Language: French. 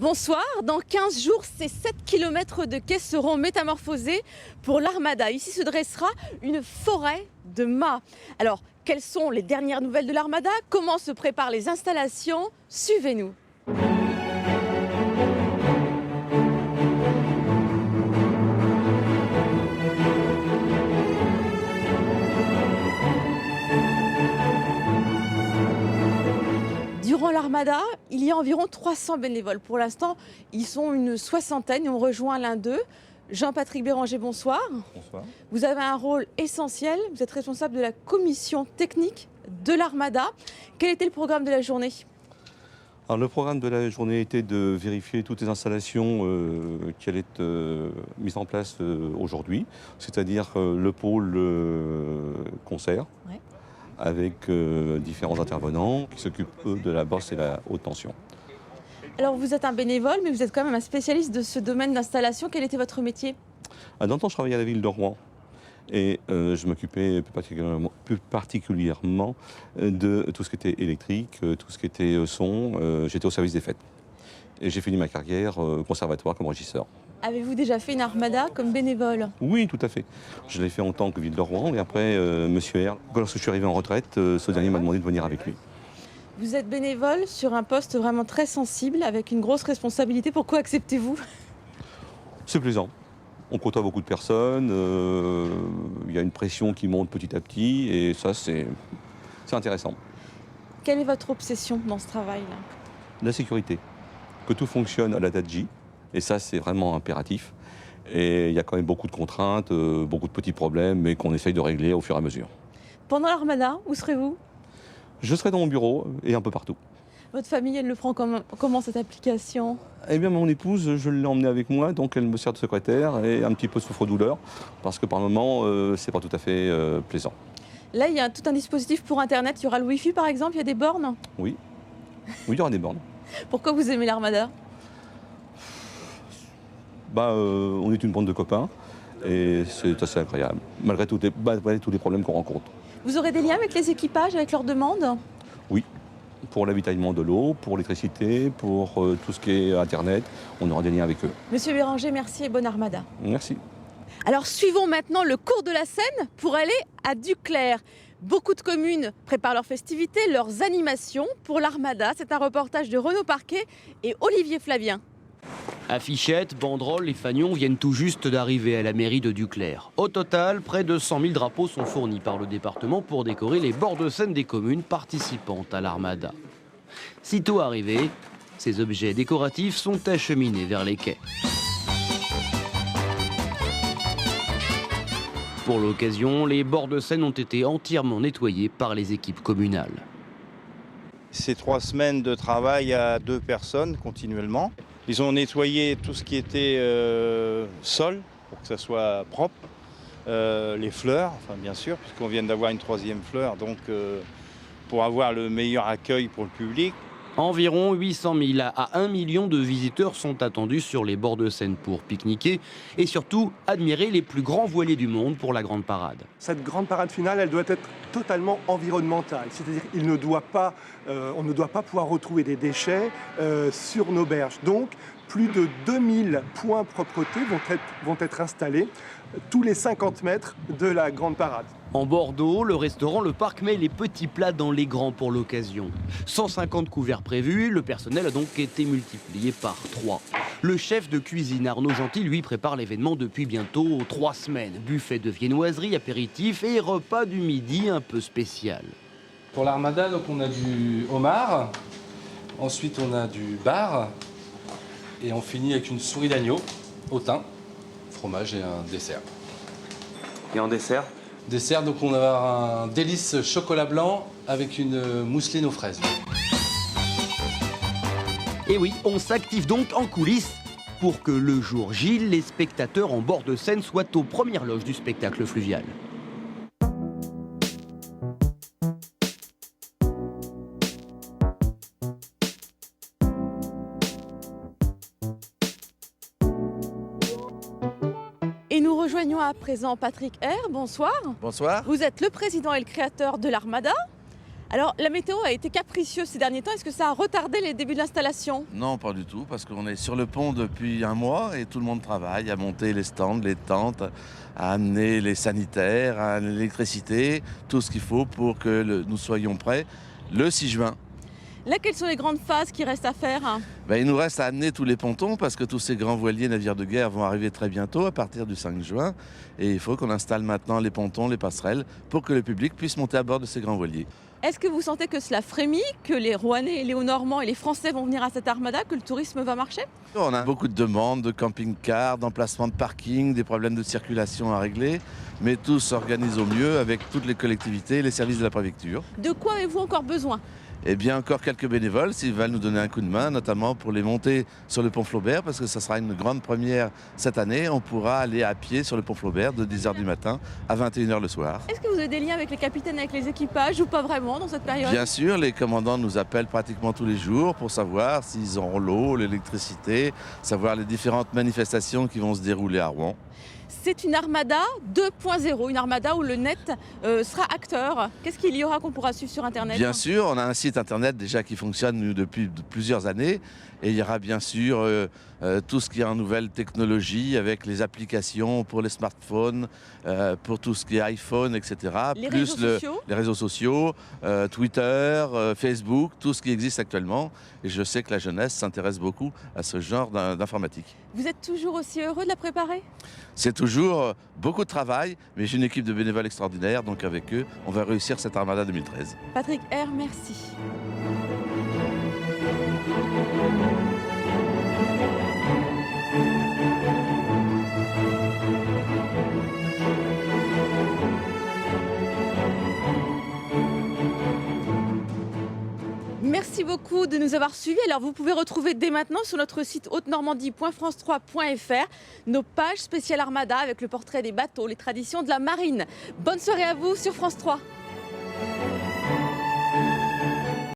Bonsoir, dans 15 jours, ces 7 km de quai seront métamorphosés pour l'Armada. Ici se dressera une forêt de mâts. Alors, quelles sont les dernières nouvelles de l'Armada? Comment se préparent les installations? Suivez-nous. Durant l'Armada, il y a environ 300 bénévoles. Pour l'instant, ils sont une soixantaine et on rejoint l'un d'eux. Jean-Patrick Béranger, bonsoir. Bonsoir. Vous avez un rôle essentiel. Vous êtes responsable de la commission technique de l'Armada. Quel était le programme de la journée? Alors, le programme de la journée était de vérifier toutes les installations qui allaient être mises en place aujourd'hui, c'est-à-dire le pôle concert. Ouais. Avec différents intervenants qui s'occupent eux de la basse et la haute tension. Alors vous êtes un bénévole, mais vous êtes quand même un spécialiste de ce domaine d'installation. Quel était votre métier? Dans le temps, je travaillais à la ville de Rouen et je m'occupais plus particulièrement de tout ce qui était électrique, tout ce qui était son. J'étais au service des fêtes et j'ai fini ma carrière au conservatoire comme régisseur. Avez-vous déjà fait une Armada comme bénévole? Oui, tout à fait. Je l'ai fait en tant que ville de Rouen et après, Monsieur R, lorsque je suis arrivé en retraite, ce dernier m'a demandé de venir avec lui. Vous êtes bénévole sur un poste vraiment très sensible, avec une grosse responsabilité. Pourquoi acceptez-vous? C'est plaisant. On côtoie beaucoup de personnes, il y a une pression qui monte petit à petit et ça, c'est intéressant. Quelle est votre obsession dans ce travail-là? La sécurité, que tout fonctionne à la date J. Et ça, c'est vraiment impératif. Et il y a quand même beaucoup de contraintes, beaucoup de petits problèmes, mais qu'on essaye de régler au fur et à mesure. Pendant l'Armada, où serez-vous? Je serai dans mon bureau et un peu partout. Votre famille, elle le prend comment cette application? Eh bien, mon épouse, je l'ai emmenée avec moi, donc elle me sert de secrétaire et un petit peu souffre-douleur, parce que par moment, c'est pas tout à fait plaisant. Là, il y a tout un dispositif pour Internet. Il y aura le Wi-Fi, par exemple, il y a des bornes. Oui, il y aura des bornes. Pourquoi vous aimez l'Armada? On est une bande de copains et c'est assez agréable, malgré tous les problèmes qu'on rencontre. Vous aurez des liens avec les équipages, avec leurs demandes? Oui, pour l'avitaillement de l'eau, pour l'électricité, pour tout ce qui est Internet, on aura des liens avec eux. Monsieur Béranger, merci et bonne Armada. Merci. Alors suivons maintenant le cours de la Seine pour aller à Duclair. Beaucoup de communes préparent leurs festivités, leurs animations pour l'Armada. C'est un reportage de Renaud Parquet et Olivier Flavien. Affichettes, banderoles et fanions viennent tout juste d'arriver à la mairie de Duclair. Au total, près de 100 000 drapeaux sont fournis par le département pour décorer les bords de Seine des communes participantes à l'Armada. Sitôt arrivés, ces objets décoratifs sont acheminés vers les quais. Pour l'occasion, les bords de Seine ont été entièrement nettoyés par les équipes communales. C'est 3 semaines de travail à 2 personnes continuellement. Ils ont nettoyé tout ce qui était sol pour que ça soit propre, les fleurs, enfin bien sûr, puisqu'on vient d'avoir une 3e fleur, donc pour avoir le meilleur accueil pour le public. Environ 800 000 à 1 million de visiteurs sont attendus sur les bords de Seine pour pique-niquer et surtout admirer les plus grands voiliers du monde pour la grande parade. Cette grande parade finale, elle doit être totalement environnementale, c'est-à-dire on ne doit pas pouvoir retrouver des déchets sur nos berges. Donc, plus de 2000 points propreté vont être installés tous les 50 mètres de la grande parade. En Bordeaux, le restaurant Le Parc met les petits plats dans les grands pour l'occasion. 150 couverts prévus, le personnel a donc été multiplié par 3. Le chef de cuisine Arnaud Gentil, lui, prépare l'événement depuis bientôt 3 semaines. Buffet de viennoiserie, apéritif et repas du midi un peu spécial. Pour l'Armada, donc on a du homard, ensuite on a du bar et on finit avec une souris d'agneau au thym, fromage et un dessert. Et en dessert? Dessert, donc on va avoir un délice chocolat blanc avec une mousseline aux fraises. Et oui, on s'active donc en coulisses pour que le jour J, les spectateurs en bord de Seine soient aux premières loges du spectacle fluvial. Et nous rejoignons à présent Patrick R. Bonsoir. Bonsoir. Vous êtes le président et le créateur de l'Armada. Alors la météo a été capricieuse ces derniers temps, est-ce que ça a retardé les débuts de l'installation? Non, pas du tout, parce qu'on est sur le pont depuis un mois et tout le monde travaille à monter les stands, les tentes, à amener les sanitaires, à l'électricité, tout ce qu'il faut pour que nous soyons prêts le 6 juin. Là, quelles sont les grandes phases qui restent à faire? Il nous reste à amener tous les pontons parce que tous ces grands voiliers navires de guerre vont arriver très bientôt à partir du 5 juin. Et il faut qu'on installe maintenant les pontons, les passerelles pour que le public puisse monter à bord de ces grands voiliers. Est-ce que vous sentez que cela frémit, que les Rouennais, les Hauts-Normands et les Français vont venir à cette armada, que le tourisme va marcher? On a beaucoup de demandes de camping-cars, d'emplacements de parking, des problèmes de circulation à régler. Mais tout s'organise au mieux avec toutes les collectivités et les services de la préfecture. De quoi avez-vous encore besoin? Eh bien, encore quelques bénévoles s'ils veulent nous donner un coup de main, notamment pour les monter sur le pont Flaubert, parce que ça sera une grande première cette année. On pourra aller à pied sur le pont Flaubert de 10h du matin à 21h le soir. Est-ce que vous avez des liens avec les capitaines, avec les équipages ou pas vraiment dans cette période? Bien sûr, les commandants nous appellent pratiquement tous les jours pour savoir s'ils auront l'eau, l'électricité, savoir les différentes manifestations qui vont se dérouler à Rouen. C'est une armada 2.0, une armada où le net sera acteur. Qu'est-ce qu'il y aura qu'on pourra suivre sur Internet? Bien sûr, on a un site Internet déjà qui fonctionne depuis plusieurs années. Et il y aura bien sûr tout ce qui est en nouvelle technologie avec les applications pour les smartphones, pour tout ce qui est iPhone, etc. Les réseaux sociaux. Les réseaux sociaux, Twitter, Facebook, tout ce qui existe actuellement. Et je sais que la jeunesse s'intéresse beaucoup à ce genre d'informatique. Vous êtes toujours aussi heureux de la préparer? C'est toujours beaucoup de travail, mais j'ai une équipe de bénévoles extraordinaire, donc avec eux, on va réussir cette Armada 2013. Patrick R, merci. Merci beaucoup de nous avoir suivis. Alors vous pouvez retrouver dès maintenant sur notre site haute-normandie.france3.fr nos pages spéciales Armada avec le portrait des bateaux, les traditions de la marine. Bonne soirée à vous sur France 3.